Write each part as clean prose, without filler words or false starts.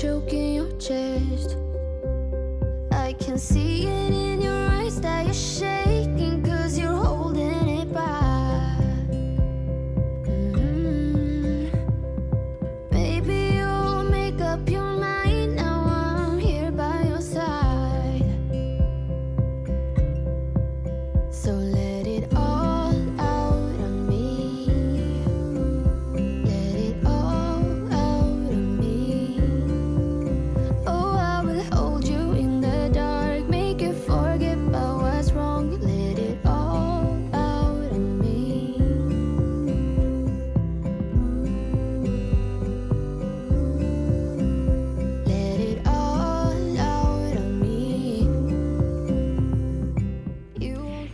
choking your chest. I can see it in your eyes that you're shaking, 'cause you're holding it back. Maybe you'll make up your mind, now I'm here by your side. So let it all out on me. Let it all out on me. Oh, I will hold you in the dark, make you forget about what's wrong. Let it all out on me. Let it all out on me.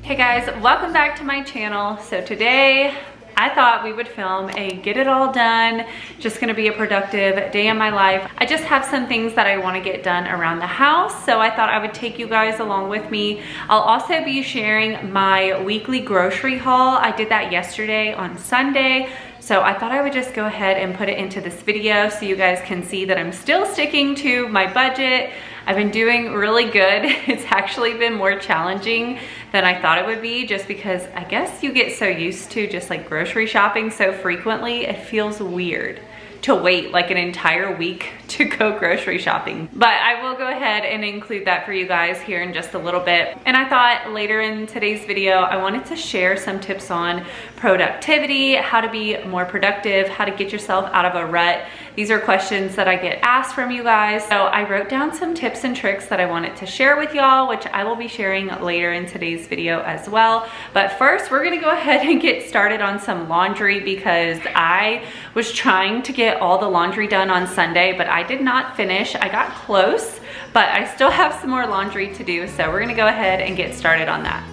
Hey guys, welcome back to my channel. So today I thought we would film a get it all done, just gonna be a productive day in my life. I just have some things that I wanna get done around the house, so I thought I would take you guys along with me. I'll also be sharing my weekly grocery haul. I did that yesterday on Sunday, so I thought I would just go ahead and put it into this video so you guys can see that I'm still sticking to my budget. I've been doing really good. It's actually been more challenging than I thought it would be, just because I guess you get so used to just like grocery shopping so frequently, it feels weird to wait like an entire week to go grocery shopping. But I will go ahead and include that for you guys here in just a little bit. And I thought later in today's video, I wanted to share some tips on productivity, how to be more productive, how to get yourself out of a rut. These are questions that I get asked from you guys. So I wrote down some tips and tricks that I wanted to share with y'all, which I will be sharing later in today's video as well. But first, we're gonna go ahead and get started on some laundry, because I was trying to get all the laundry done on Sunday, but I did not finish. I got close, but I still have some more laundry to do. So we're gonna go ahead and get started on that.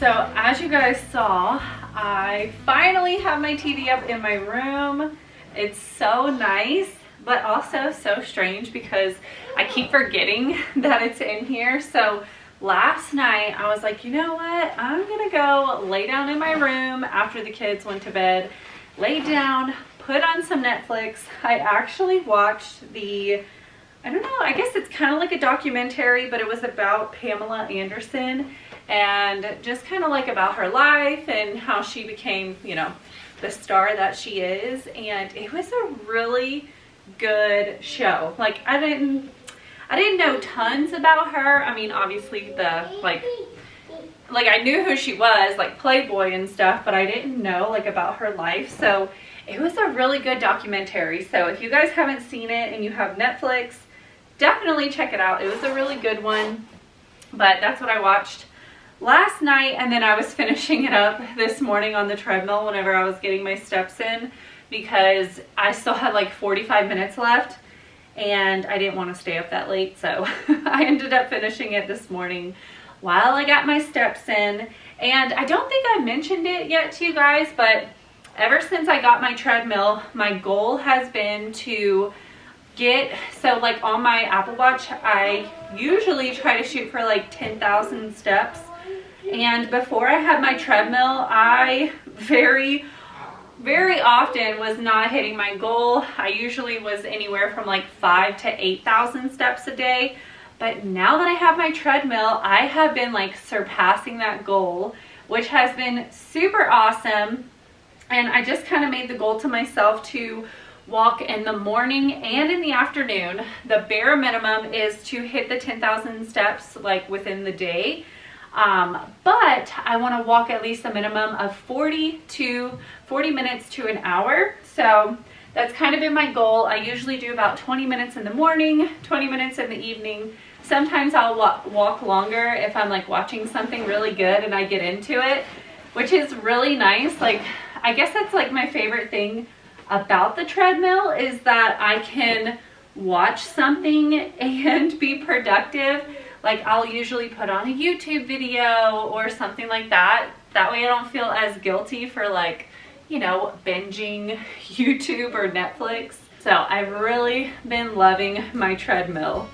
So as you guys saw, I finally have my TV up in my room. It's so nice, but also so strange because I keep forgetting that it's in here. So last night I was like, you know what? I'm gonna go lay down in my room after the kids went to bed, lay down, put on some Netflix. I actually watched I don't know, I guess it's kind of like a documentary, but it was about Pamela Anderson, and just kind of like about her life and how she became, you know, the star that she is. And it was a really good show. Like I didn't know tons about her. I mean, obviously like I knew who she was, like Playboy and stuff, but I didn't know like about her life. So it was a really good documentary. So if you guys haven't seen it and you have Netflix, definitely check it out. It was a really good one. But that's what I watched last night, and then I was finishing it up this morning on the treadmill whenever I was getting my steps in, because I still had like 45 minutes left and I didn't want to stay up that late. So I ended up finishing it this morning while I got my steps in. And I don't think I mentioned it yet to you guys, but ever since I got my treadmill, my goal has been to so like on my Apple Watch, I usually try to shoot for like 10,000 steps. And before I had my treadmill, I very often was not hitting my goal. I usually was anywhere from like 5,000 to 8,000 steps a day. But now that I have my treadmill, I have been like surpassing that goal, which has been super awesome. And I just kind of made the goal to myself to walk in the morning and in the afternoon. The bare minimum is to hit the 10,000 steps like within the day. But I want to walk at least a minimum of 40 minutes to an hour. So that's kind of been my goal. I usually do about 20 minutes in the morning, 20 minutes in the evening. Sometimes I'll walk longer if I'm like watching something really good and I get into it, which is really nice. Like, I guess that's like my favorite thing about the treadmill, is that I can watch something and be productive. like I'll usually put on a YouTube video or something like that. That way I don't feel as guilty for like, you know, binging YouTube or Netflix. So I've really been loving my treadmill.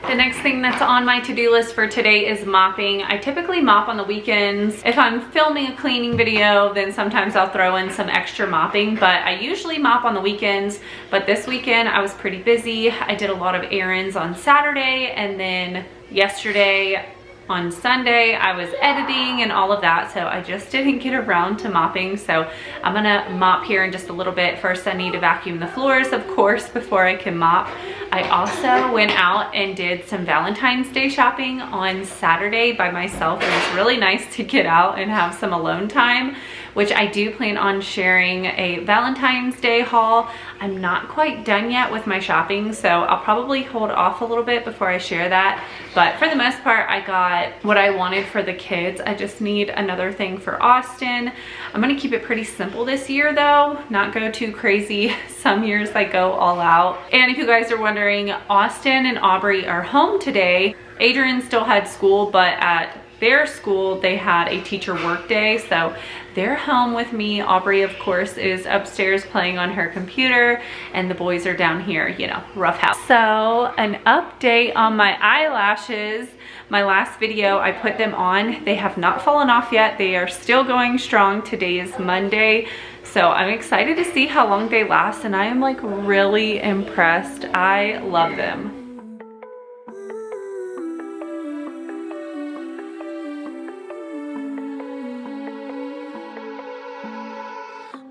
The next thing that's on my to-do list for today is mopping. I typically mop on the weekends. If I'm filming a cleaning video, then sometimes I'll throw in some extra mopping, but I usually mop on the weekends. But this weekend I was pretty busy. I did a lot of errands on Saturday, and then yesterday on Sunday I was editing and all of that, so I just didn't get around to mopping. So I'm gonna mop here in just a little bit. First I need to vacuum the floors, of course, before I can mop. I also went out and did some Valentine's Day shopping on Saturday by myself. It was really nice to get out and have some alone time, which I do plan on sharing a Valentine's Day haul. I'm not quite done yet with my shopping, so I'll probably hold off a little bit before I share that. But for the most part, I got what I wanted for the kids. I just need another thing for Austin. I'm gonna keep it pretty simple this year though, not go too crazy. Some years I go all out. And if you guys are wondering, Austin and Aubrey are home today. Adrian still had school, but at their school they had a teacher work day, so they're home with me. Aubrey, of course, is upstairs playing on her computer, and the boys are down here, you know, rough house. So an update on my eyelashes. My last video, I put them on. They have not fallen off yet. They are still going strong. Today is Monday, so I'm excited to see how long they last, and I am like really impressed. I love them.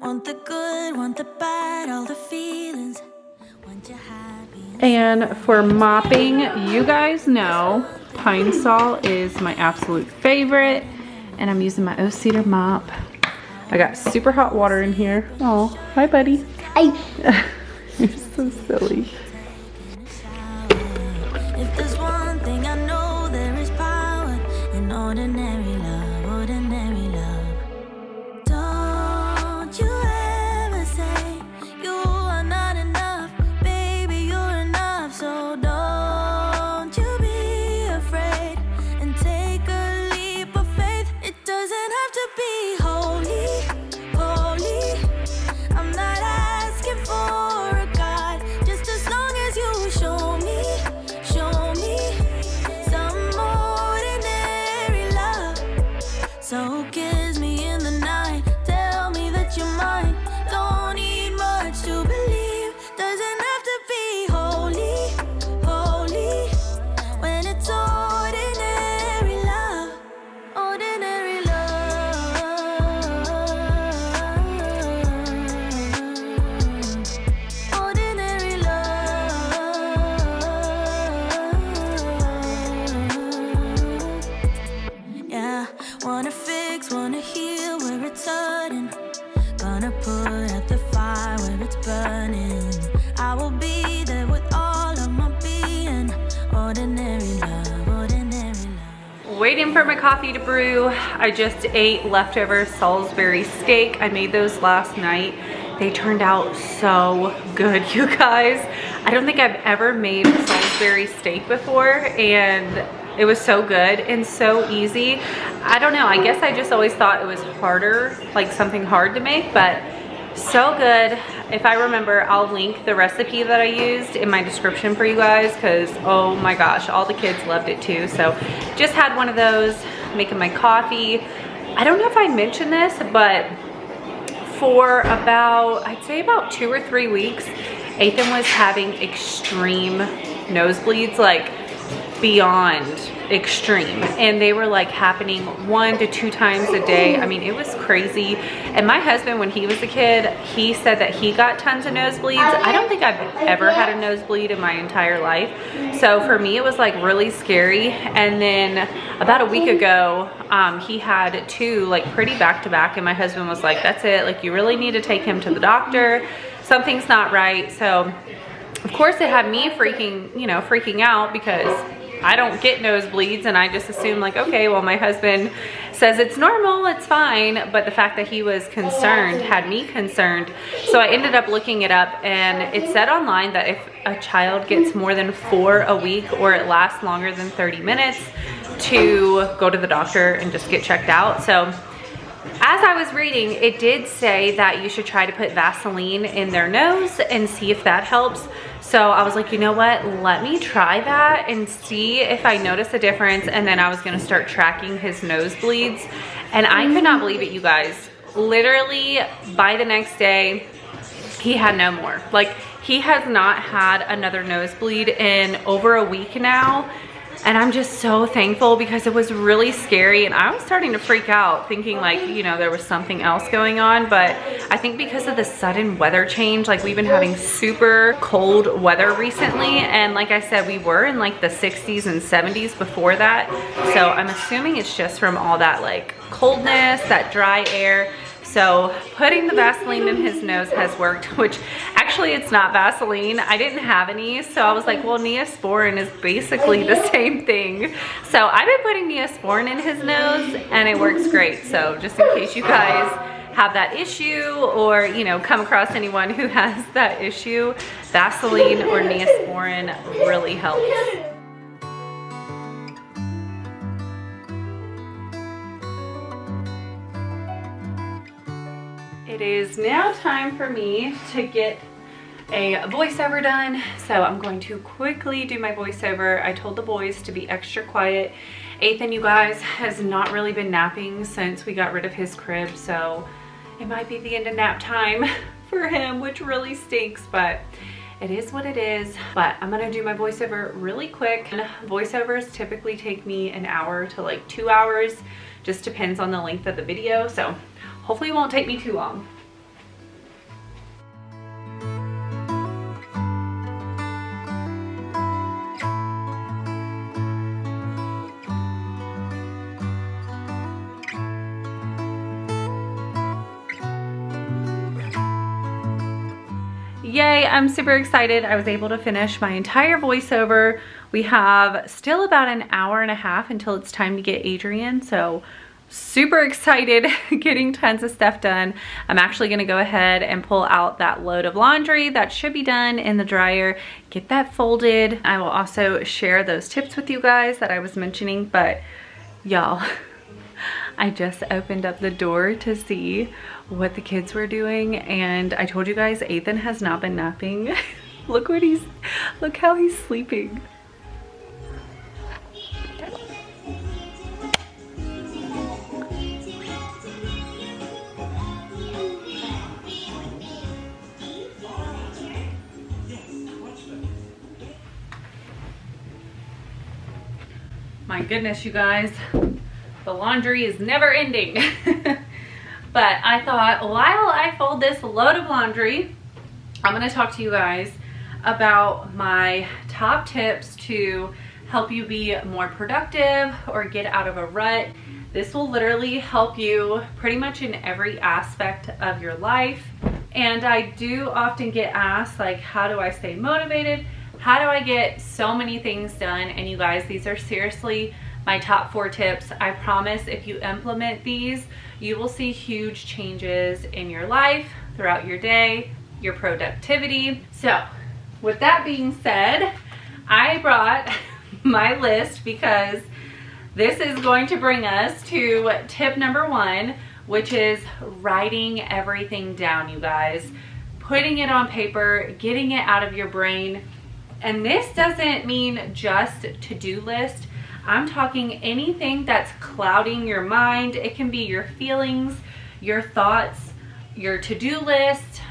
Want the good, want the bad, all the feelings. Want you happy. And for mopping, you guys know Pine Sol is my absolute favorite, and I'm using my O-Cedar mop. I got super hot water in here. Oh, hi buddy. Hi. You're so silly. If there's one thing I know, there is power in ordinary love, ordinary love. Don't you ever say you are not enough, baby, you're enough. So don't you be afraid and take a leap of faith. It doesn't have to be holy, holy. I'm not asking for a God, just as long as you show me some ordinary love. So kiss me in the night, tell me that you're mine. Don't need much to believe, doesn't have to be holy, holy. When it's ordinary love, ordinary love, ordinary love. Yeah, wanna fix, wanna heal where it's hurting. Gonna put out the fire where it's burning. I will be there with all of my being. Ordinary love, ordinary love. Waiting for my coffee to brew. I just ate leftover Salisbury steak. I made those last night. They turned out so good, you guys. I don't think I've ever made Salisbury steak before, and it was so good and so easy. I don't know, I guess I just always thought it was harder, like something hard to make, but so good. If I remember, I'll link the recipe that I used in my description for you guys, because oh my gosh, all the kids loved it too. So just had one of those, making my coffee. I don't know if I mentioned this, but for about, I'd say about 2 or 3 weeks, Ethan was having extreme nosebleeds, like beyond extreme, and they were like happening 1 to 2 times a day. I mean, it was crazy. And my husband, when he was a kid, he said that he got tons of nosebleeds. I don't think I've ever had a nosebleed in my entire life, so for me it was like really scary. And then about a week ago, he had 2 like pretty back to back, and my husband was like, that's it, like you really need to take him to the doctor, something's not right. So of course it had me freaking out because I don't get nosebleeds, and I just assumed like, okay, well, my husband says it's normal, it's fine. But the fact that he was concerned had me concerned. So I ended up looking it up, and it said online that if a child gets more than 4 a week, or it lasts longer than 30 minutes, to go to the doctor and just get checked out. So as I was reading, it did say that you should try to put Vaseline in their nose and see if that helps. So I was like, you know what, let me try that and see if I notice a difference. And then I was gonna start tracking his nosebleeds. And I could not believe it, you guys. Literally by the next day, he had no more. Like, he has not had another nosebleed in over a week now. And I'm just so thankful, because it was really scary, and I was starting to freak out thinking like, you know, there was something else going on. But I think because of the sudden weather change, like we've been having super cold weather recently, and like I said, we were in like the 60s and 70s before that. So I'm assuming it's just from all that like coldness, that dry air. So putting the Vaseline in his nose has worked, which actually it's not Vaseline. I didn't have any, so I was like, well, Neosporin is basically the same thing. So I've been putting Neosporin in his nose, and it works great. So just in case you guys have that issue, or you know, come across anyone who has that issue, Vaseline or Neosporin really helps. It is now time for me to get a voiceover done. So I'm going to quickly do my voiceover. I told the boys to be extra quiet. Ethan, you guys, has not really been napping since we got rid of his crib. So it might be the end of nap time for him, which really stinks, but it is what it is. But I'm gonna do my voiceover really quick. And voiceovers typically take me an hour to like 2 hours. Just depends on the length of the video. So hopefully it won't take me too long. Yay, I'm super excited. I was able to finish my entire voiceover. We have still about an hour and a half until it's time to get Adrian, so super excited, getting tons of stuff done. I'm actually gonna go ahead and pull out that load of laundry that should be done in the dryer, get that folded. I will also share those tips with you guys that I was mentioning, but y'all, I just opened up the door to see what the kids were doing, and I told you guys Ethan has not been napping. Look how he's sleeping. My goodness, you guys, the laundry is never ending. But I thought, while I fold this load of laundry, I'm gonna talk to you guys about my top tips to help you be more productive or get out of a rut. This will literally help you pretty much in every aspect of your life. And I do often get asked, like, how do I stay motivated? How do I get so many things done? And you guys, these are seriously my top 4 tips. I promise if you implement these, you will see huge changes in your life, throughout your day, your productivity. So with that being said, I brought my list because this is going to bring us to tip number 1, which is writing everything down, you guys. Putting it on paper, getting it out of your brain. And this doesn't mean just to-do list. I'm talking anything that's clouding your mind. It can be your feelings, your thoughts, your to-do list.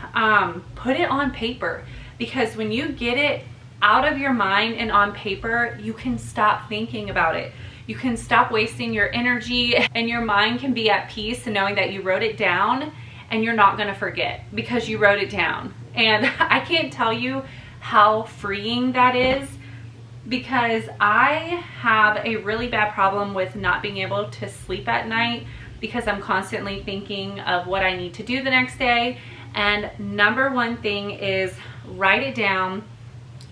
Put it on paper, because when you get it out of your mind and on paper, you can stop thinking about it. You can stop wasting your energy, and your mind can be at peace knowing that you wrote it down and you're not gonna forget because you wrote it down. And I can't tell you how freeing that is, because I have a really bad problem with not being able to sleep at night because I'm constantly thinking of what I need to do the next day. And number 1 thing is write it down.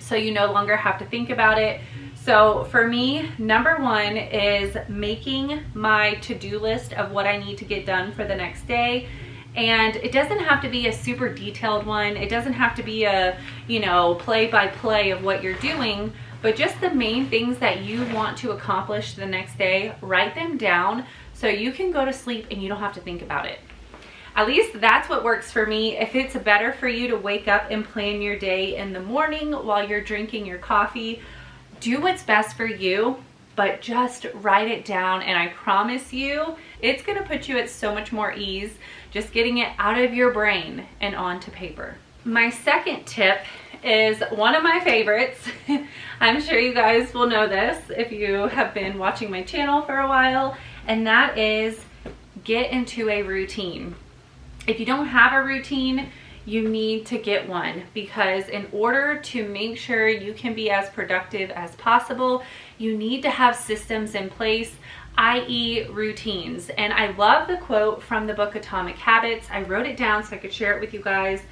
so you no longer have to think about it. So for me, number one is making my to-do list of what I need to get done for the next day. And it doesn't have to be a super detailed one. It doesn't have to be a, you know, play-by-play of what you're doing, but just the main things that you want to accomplish the next day, write them down so you can go to sleep and you don't have to think about it. At least that's what works for me. If it's better for you to wake up and plan your day in the morning while you're drinking your coffee, do what's best for you, but just write it down, and I promise you, it's gonna put you at so much more ease just getting it out of your brain and onto paper. My second tip is one of my favorites. I'm sure you guys will know this if you have been watching my channel for a while, and that is get into a routine. If you don't have a routine, you need to get one, because in order to make sure you can be as productive as possible, you need to have systems in place, i.e. routines. And I love the quote from the book Atomic Habits. I wrote it down so I could share it with you guys.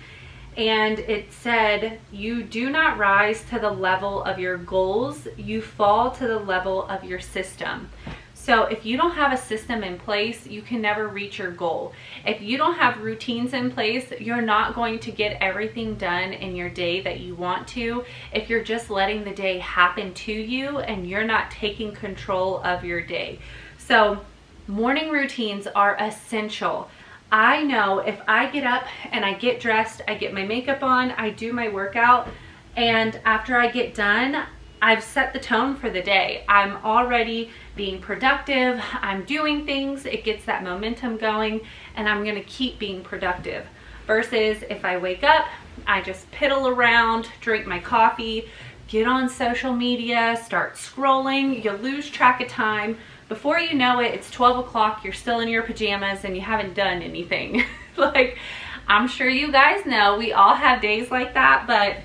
And it said, "You do not rise to the level of your goals, you fall to the level of your system." So if you don't have a system in place, you can never reach your goal. If you don't have routines in place, you're not going to get everything done in your day that you want to if you're just letting the day happen to you and you're not taking control of your day. So morning routines are essential. I know if I get up and I get dressed, I get my makeup on, I do my workout, and after I get done, I've set the tone for the day. I'm already being productive, I'm doing things, it gets that momentum going, and I'm gonna keep being productive. Versus if I wake up, I just piddle around, drink my coffee, get on social media, start scrolling, you lose track of time. Before you know it, it's 12 o'clock, you're still in your pajamas and you haven't done anything. Like, I'm sure you guys know, we all have days like that, but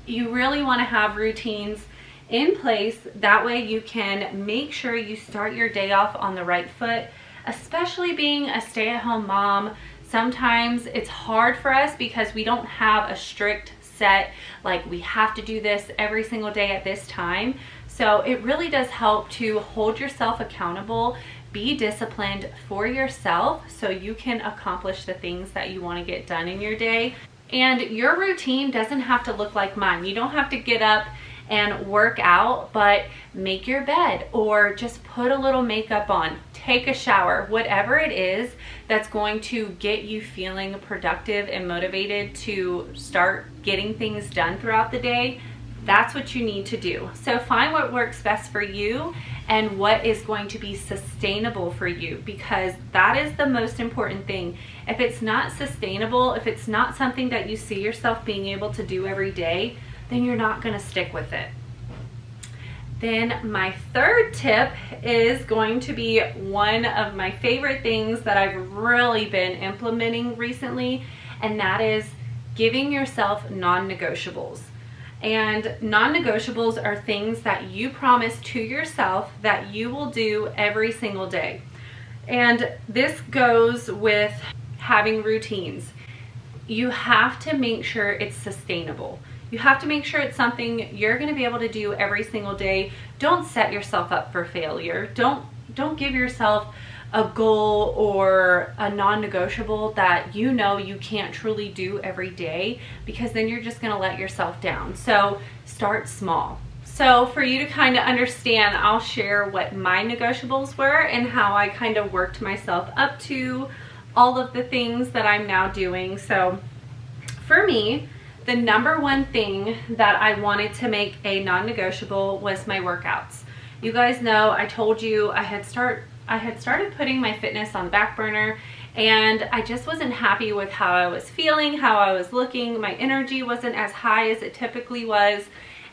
you really wanna have routines in place. That way you can make sure you start your day off on the right foot, especially being a stay-at-home mom. Sometimes it's hard for us because we don't have a strict set, like we have to do this every single day at this time. So it really does help to hold yourself accountable, be disciplined for yourself so you can accomplish the things that you want to get done in your day. And your routine doesn't have to look like mine. You don't have to get up and work out, but make your bed or just put a little makeup on, take a shower, whatever it is that's going to get you feeling productive and motivated to start getting things done throughout the day. That's what you need to do. So find what works best for you and what is going to be sustainable for you, because that is the most important thing. If it's not sustainable, if it's not something that you see yourself being able to do every day, then you're not going to stick with it. Then my third tip is going to be one of my favorite things that I've really been implementing recently, and that is giving yourself non-negotiables. And non-negotiables are things that you promise to yourself that you will do every single day. And this goes with having routines. You have to make sure it's sustainable. You have to make sure it's something you're going to be able to do every single day. Don't set yourself up for failure. Don't give yourself a goal or a non-negotiable that you know you can't truly do every day, because then you're just going to let yourself down. So start small. So for you to kind of understand, I'll share what my negotiables were and how I kind of worked myself up to all of the things that I'm now doing. So for me, the number one thing that I wanted to make a non-negotiable was my workouts. You guys know I told you I had started putting my fitness on the back burner, and I just wasn't happy with how I was feeling, how I was looking. My energy wasn't as high as it typically was,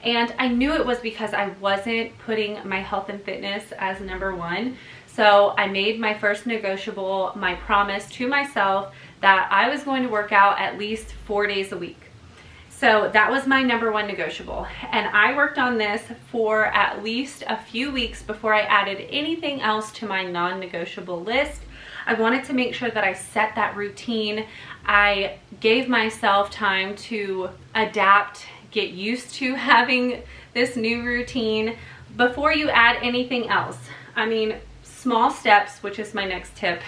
and I knew it was because I wasn't putting my health and fitness as number one. So I made my first negotiable my promise to myself that I was going to work out at least 4 days a week. So that was my number one negotiable, and I worked on this for at least a few weeks before I added anything else to my non-negotiable list. I wanted to make sure that I set that routine. I gave myself time to adapt, get used to having this new routine before you add anything else. I mean, small steps, which is my next tip,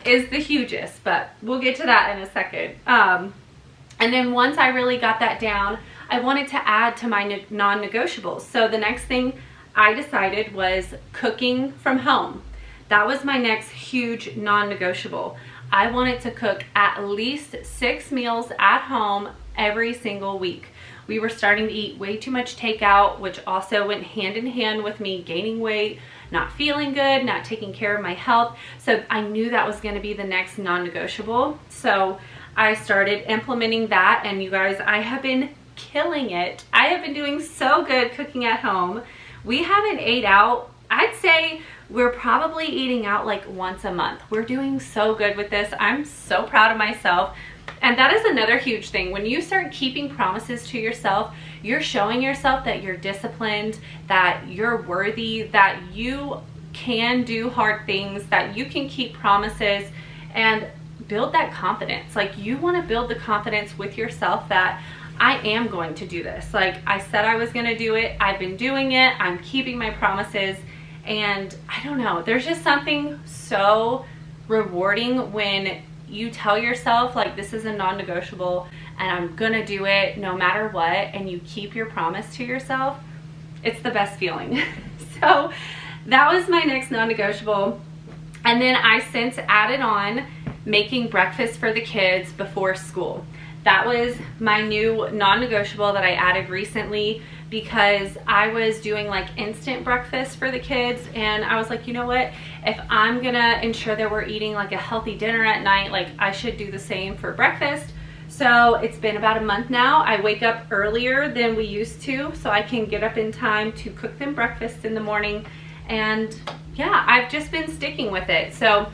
is the hugest, but we'll get to that in a second. And then once I really got that down, I wanted to add to my non-negotiables. So the next thing I decided was cooking from home. That was my next huge non-negotiable. I wanted to cook at least 6 meals at home every single week. We were starting to eat way too much takeout, which also went hand in hand with me gaining weight, not feeling good, not taking care of my health. So I knew that was going to be the next non-negotiable. So I started implementing that, and you guys, I have been killing it. I have been doing so good cooking at home. We haven't ate out. I'd say we're probably eating out like once a month. We're doing so good with this. I'm so proud of myself. And that is another huge thing. When you start keeping promises to yourself, you're showing yourself that you're disciplined, that you're worthy, that you can do hard things, that you can keep promises, and build that confidence. Like, you want to build the confidence with yourself that I am going to do this. Like I said I was going to do it. I've been doing it. I'm keeping my promises. And I don't know, there's just something so rewarding when you tell yourself, like, this is a non-negotiable and I'm gonna do it no matter what, and you keep your promise to yourself. It's the best feeling. So that was my next non-negotiable. And then I since added on making breakfast for the kids before school. That was my new non-negotiable that I added recently, because I was doing like instant breakfast for the kids, and I was like, you know what, if I'm gonna ensure that we're eating like a healthy dinner at night, like I should do the same for breakfast. So it's been about a month now. I wake up earlier than we used to so I can get up in time to cook them breakfast in the morning. And yeah, I've just been sticking with it. So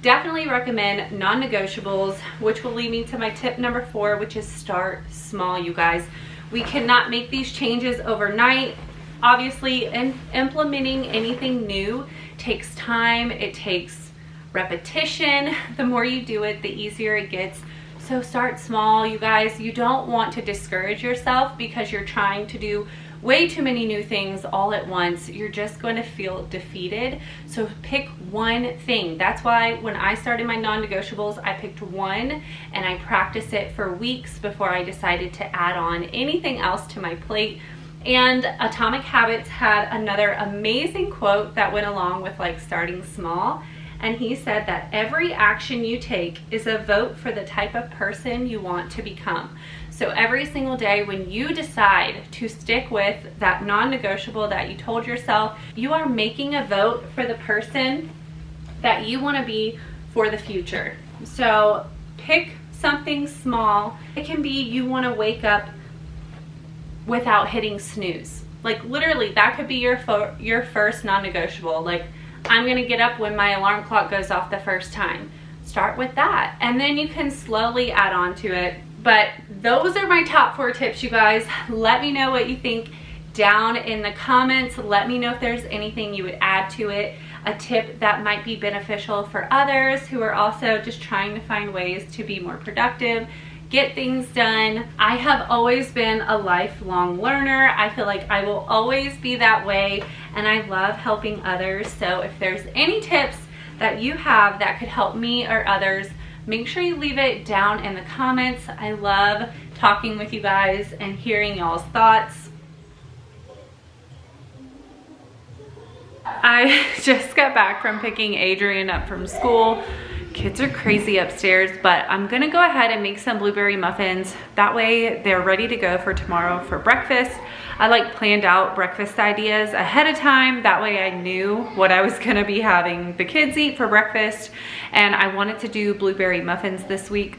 definitely recommend non-negotiables, which will lead me to my tip number 4, which is start small, you guys. We cannot make these changes overnight. Obviously, implementing anything new takes time. It takes repetition. The more you do it, the easier it gets. So start small, you guys. You don't want to discourage yourself because you're trying to do way too many new things all at once. You're just going to feel defeated. So pick one thing. That's why when I started my non-negotiables, I picked one and I practiced it for weeks before I decided to add on anything else to my plate. And Atomic Habits had another amazing quote that went along with like starting small. And he said that every action you take is a vote for the type of person you want to become. So every single day when you decide to stick with that non-negotiable that you told yourself, you are making a vote for the person that you want to be for the future. So pick something small. It can be you want to wake up without hitting snooze. Like literally that could be your first non-negotiable. Like, I'm gonna get up when my alarm clock goes off the first time. Start with that, and then you can slowly add on to it. But those are my top 4 tips, you guys. Let me know what you think down in the comments. Let me know if there's anything you would add to it, a tip that might be beneficial for others who are also just trying to find ways to be more productive, get things done. I have always been a lifelong learner. I feel like I will always be that way, and I love helping others. So if there's any tips that you have that could help me or others, make sure you leave it down in the comments. I love talking with you guys and hearing y'all's thoughts. I just got back from picking Adrian up from school. Kids are crazy upstairs, but I'm gonna go ahead and make some blueberry muffins. That way they're ready to go for tomorrow for breakfast. I like planned out breakfast ideas ahead of time. That way I knew what I was gonna be having the kids eat for breakfast. And I wanted to do blueberry muffins this week.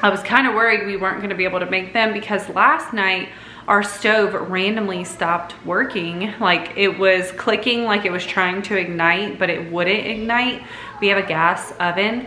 I was kind of worried we weren't gonna be able to make them because last night our stove randomly stopped working. Like it was clicking like it was trying to ignite, but it wouldn't ignite. We have a gas oven.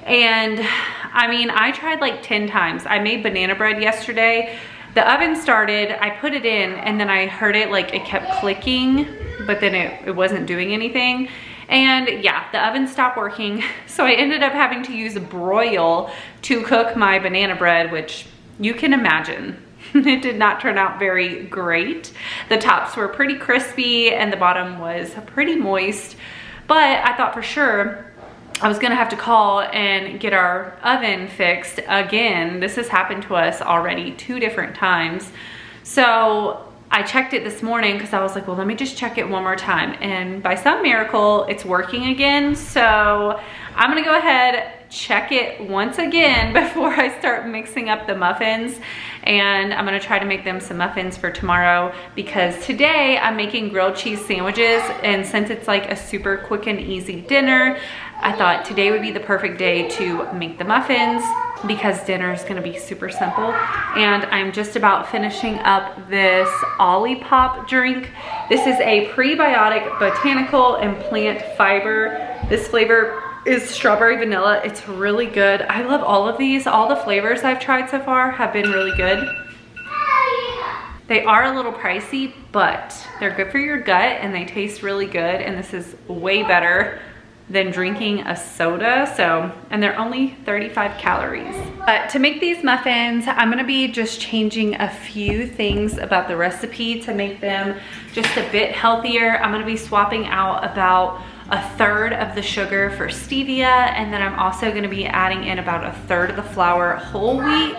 And I mean, I tried like 10 times. I made banana bread yesterday. The oven started, I put it in, and then I heard it like it kept clicking, but then it wasn't doing anything. And yeah, the oven stopped working. So I ended up having to use broil to cook my banana bread, which you can imagine. It did not turn out very great. The tops were pretty crispy and the bottom was pretty moist, but I thought for sure I was gonna have to call and get our oven fixed again. This has happened to us already 2 different times. So I checked it this morning because I was like, well, let me just check it one more time. And by some miracle, it's working again. So I'm gonna go ahead, check it once again before I start mixing up the muffins. And I'm gonna try to make them some muffins for tomorrow, because today I'm making grilled cheese sandwiches. And since it's like a super quick and easy dinner, I thought today would be the perfect day to make the muffins, because dinner is gonna be super simple. And I'm just about finishing up this Olipop drink. This is a prebiotic botanical and plant fiber. This flavor is strawberry vanilla. It's really good. I love all of these. All the flavors I've tried so far have been really good. They are a little pricey, but they're good for your gut and they taste really good. And this is way better than drinking a soda. So, and they're only 35 calories. But to make these muffins, I'm gonna be just changing a few things about the recipe to make them just a bit healthier. I'm gonna be swapping out about 1/3 of the sugar for stevia, and then I'm also gonna be adding in about 1/3 of the flour whole wheat.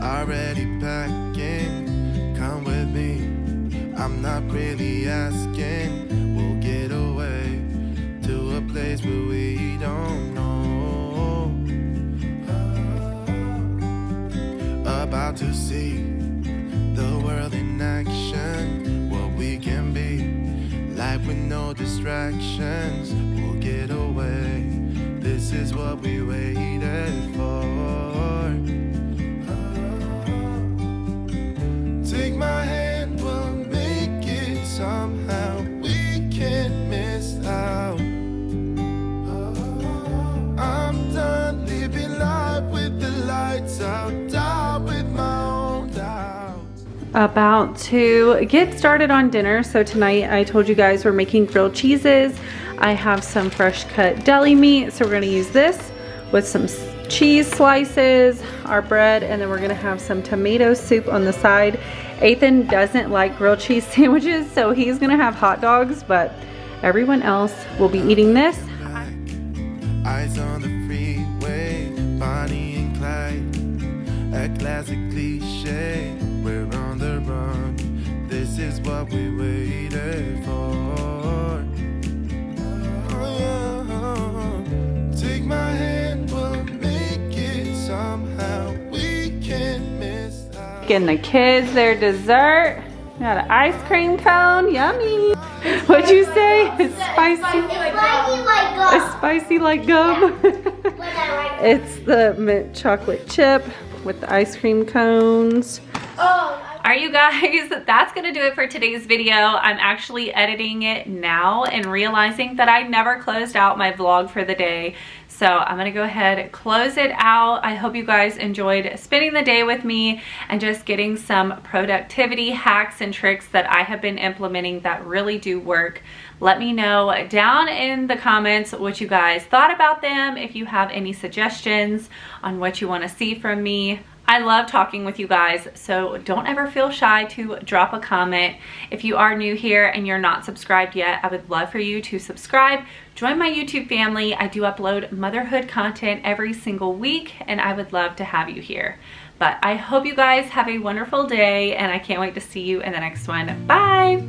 Already packing, come with me. I'm not really asking. We'll get away to a place where we don't know. About to see the world in action, what we can be. Life with no distractions, we'll get away. This is what we waited for. Take my hand, we'll make it somehow. We can't miss out. I'm done living life with the lights out, down with my own doubts. About to get started on dinner. So tonight I told you guys we're making grilled cheeses. I have some fresh cut deli meat, so we're gonna use this with some cheese slices, our bread, and then we're gonna have some tomato soup on the side. Ethan doesn't like grilled cheese sandwiches, so he's gonna have hot dogs, but everyone else will be eating this. Eyes on the freeway, Bonnie and Clyde, a classic cliche. We're on the run. This is what we waited for. Take my hand, we'll make it somehow. We can't miss out. Getting the kids their dessert. Got an ice cream cone, yummy. What'd you say? It's spicy. It's spicy like gum. It's the mint chocolate chip with the ice cream cones. Alright you guys, that's gonna do it for today's video. I'm actually editing it now and realizing that I never closed out my vlog for the day. So I'm gonna go ahead and close it out. I hope you guys enjoyed spending the day with me and just getting some productivity hacks and tricks that I have been implementing that really do work. Let me know down in the comments what you guys thought about them, if you have any suggestions on what you want to see from me. I love talking with you guys, so don't ever feel shy to drop a comment. If you are new here and you're not subscribed yet, I would love for you to subscribe. Join my YouTube family. I do upload motherhood content every single week, and I would love to have you here. But I hope you guys have a wonderful day, and I can't wait to see you in the next one. Bye!